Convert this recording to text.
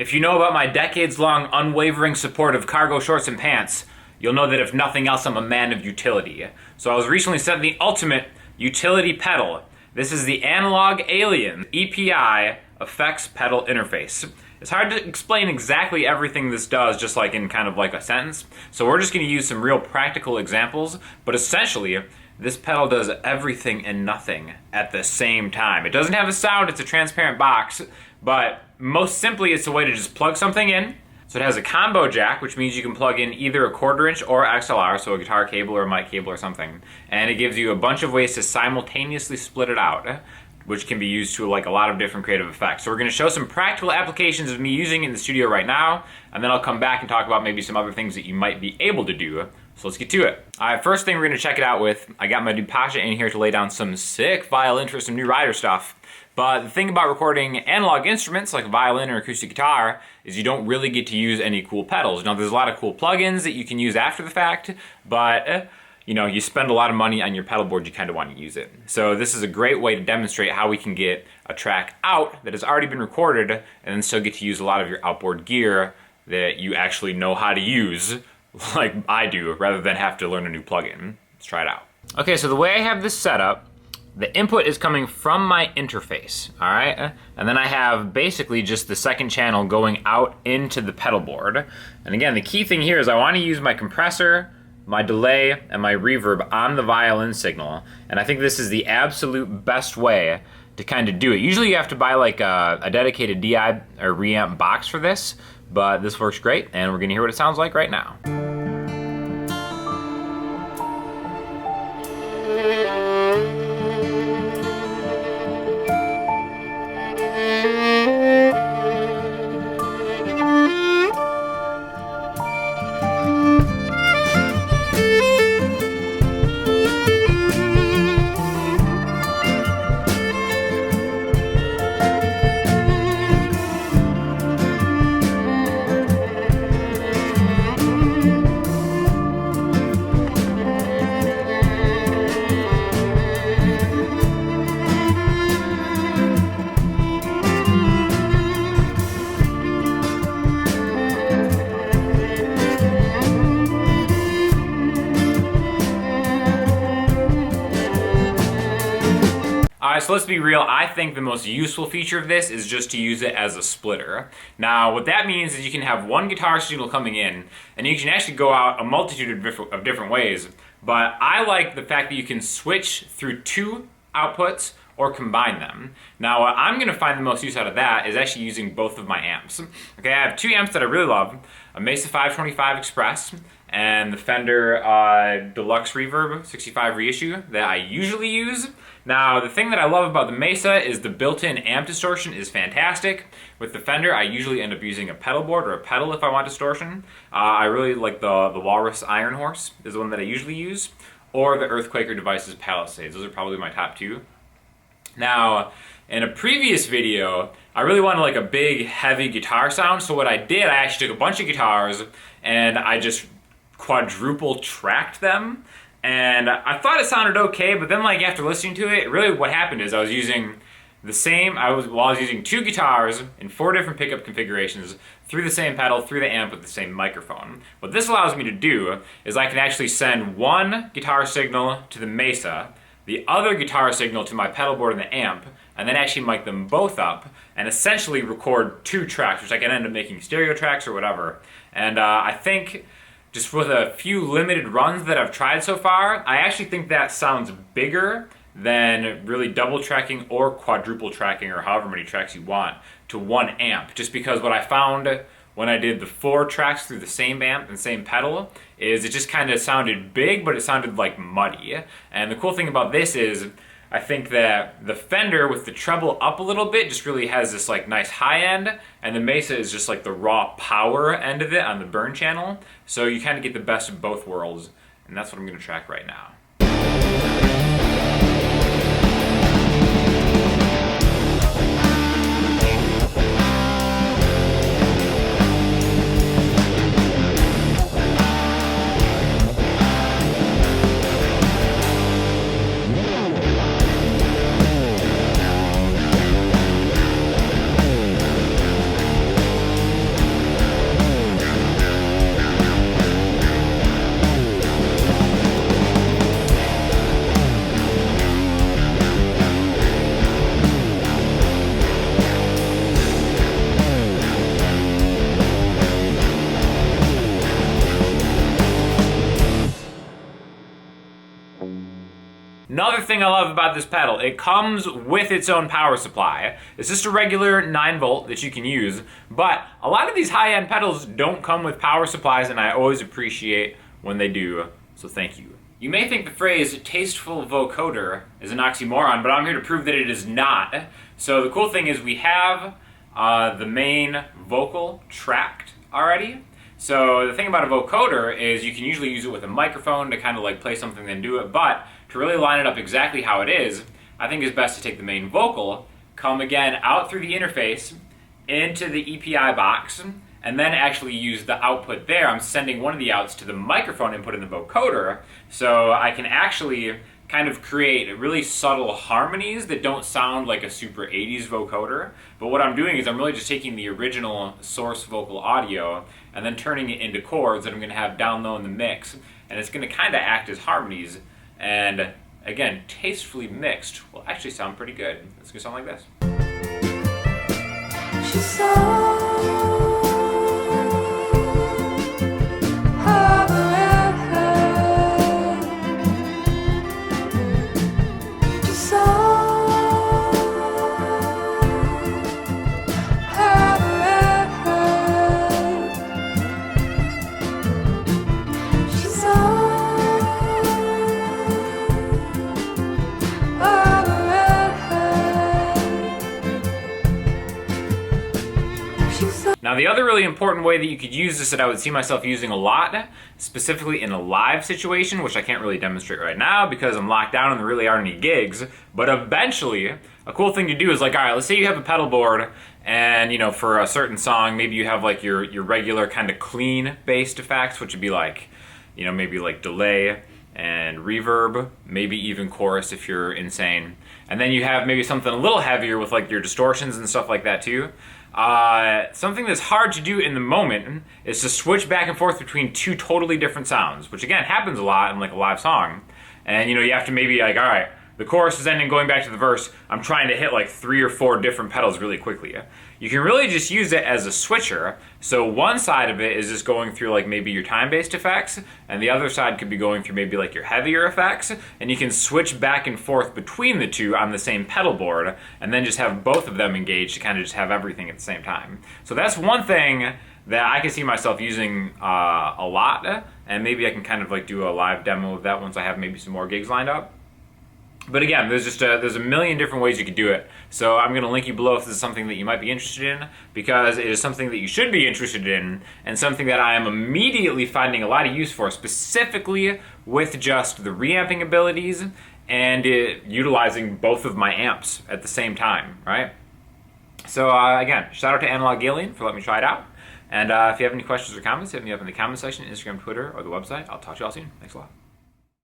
If you know about my decades-long unwavering support of cargo shorts and pants, you'll know that if nothing else, I'm a man of utility. So I was recently sent the ultimate utility pedal. This is the Analog Alien EPi effects pedal interface. It's hard to explain exactly everything this does just like in kind of like a sentence, so we're just going to use some real practical examples, but essentially this pedal does everything and nothing at the same time. It doesn't have a sound, it's a transparent box, but most simply it's a way to just plug something in. So it has a combo jack, which means you can plug in either a 1/4 inch or XLR, so a guitar cable or a mic cable or something, and it gives you a bunch of ways to simultaneously split it out, which can be used to like a lot of different creative effects. So we're going to show some practical applications of me using it in the studio right now, and then I'll come back and talk about maybe some other things that you might be able to do. So let's get to it. Alright, first thing we're going to check it out with, I got my dude Pasha in here to lay down some sick violin for some new Ryder stuff. But the thing about recording analog instruments like violin or acoustic guitar is you don't really get to use any cool pedals. Now there's a lot of cool plugins that you can use after the fact, but you know, you spend a lot of money on your pedal board, you kind of want to use it. So this is a great way to demonstrate how we can get a track out that has already been recorded and then still get to use a lot of your outboard gear that you actually know how to use, like I do, rather than have to learn a new plugin. Let's try it out. Okay, so the way I have this set up, the input is coming from my interface, all right? And then I have basically just the second channel going out into the pedal board. And again, the key thing here is I want to use my compressor, my delay, and my reverb on the violin signal. And I think this is the absolute best way to kind of do it. Usually you have to buy like a dedicated DI or reamp box for this, but this works great, and we're gonna hear what it sounds like right now. Alright, so let's be real, I think the most useful feature of this is just to use it as a splitter. Now, what that means is you can have one guitar signal coming in, and you can actually go out a multitude of different ways, but I like the fact that you can switch through two outputs or combine them. Now, what I'm going to find the most use out of that is actually using both of my amps. Okay, I have two amps that I really love, a Mesa 525 Express, and the Fender Deluxe Reverb 65 Reissue that I usually use. Now, the thing that I love about the Mesa is the built-in amp distortion is fantastic. With the Fender, I usually end up using a pedal board or a pedal if I want distortion. I really like the Walrus Iron Horse is the one that I usually use, or the Earthquaker Devices Palisades. Those are probably my top two. Now, in a previous video, I really wanted like a big, heavy guitar sound, so what I did, I actually took a bunch of guitars and I just quadruple tracked them, and I thought it sounded okay, but then like after listening to it, really what happened is I was using the same, I was using two guitars in 4 different pickup configurations through the same pedal, through the amp with the same microphone. What this allows me to do is I can actually send one guitar signal to the Mesa, the other guitar signal to my pedal board and the amp, and then actually mic them both up and essentially record 2 tracks, which I can end up making stereo tracks or whatever. And I think just with a few limited runs that I've tried so far, I actually think that sounds bigger than really double tracking or quadruple tracking or however many tracks you want to one amp. Just because what I found when I did the 4 tracks through the same amp and same pedal is it just kind of sounded big, but it sounded like muddy. And the cool thing about this is I think that the Fender with the treble up a little bit just really has this like nice high end, and the Mesa is just like the raw power end of it on the burn channel. So you kind of get the best of both worlds, and that's what I'm going to track right now. Another thing I love about this pedal, it comes with its own power supply. It's just a regular 9-volt that you can use, but a lot of these high-end pedals don't come with power supplies, and I always appreciate when they do, so thank you. You may think the phrase tasteful vocoder is an oxymoron, but I'm here to prove that it is not. So the cool thing is we have the main vocal tracked already. So the thing about a vocoder is you can usually use it with a microphone to kind of like play something and do it, but to really line it up exactly how it is, I think it's best to take the main vocal, come again out through the interface into the EPi box, and then actually use the output there. I'm sending one of the outs to the microphone input in the vocoder, so I can actually kind of create really subtle harmonies that don't sound like a super 80s vocoder. But what I'm doing is I'm really just taking the original source vocal audio and then turning it into chords that I'm going to have down low in the mix, and it's going to kind of act as harmonies, and again, tastefully mixed will actually sound pretty good. It's going to sound like this. Now the other really important way that you could use this that I would see myself using a lot, specifically in a live situation, which I can't really demonstrate right now because I'm locked down and there really aren't any gigs, but eventually, a cool thing to do is like, alright, let's say you have a pedal board and, you know, for a certain song, maybe you have like your regular kind of clean based effects, which would be like, you know, maybe like delay and reverb, maybe even chorus if you're insane. And then you have maybe something a little heavier with like your distortions and stuff like that too. Something that's hard to do in the moment is to switch back and forth between two totally different sounds, which again happens a lot in like a live song. And you know, you have to maybe like, alright, the chorus is ending, going back to the verse, I'm trying to hit like 3 or 4 different pedals really quickly. You can really just use it as a switcher. So one side of it is just going through like maybe your time-based effects, and the other side could be going through maybe like your heavier effects, and you can switch back and forth between the two on the same pedal board, and then just have both of them engaged to kind of just have everything at the same time. So that's one thing that I can see myself using a lot, and maybe I can kind of like do a live demo of that once I have maybe some more gigs lined up. But again, there's a million different ways you could do it. So I'm going to link you below if this is something that you might be interested in, because it is something that you should be interested in, and something that I am immediately finding a lot of use for, specifically with just the reamping abilities and utilizing both of my amps at the same time, right? So again, shout out to Analog Alien for letting me try it out. And if you have any questions or comments, hit me up in the comment section, Instagram, Twitter, or the website. I'll talk to you all soon. Thanks a lot.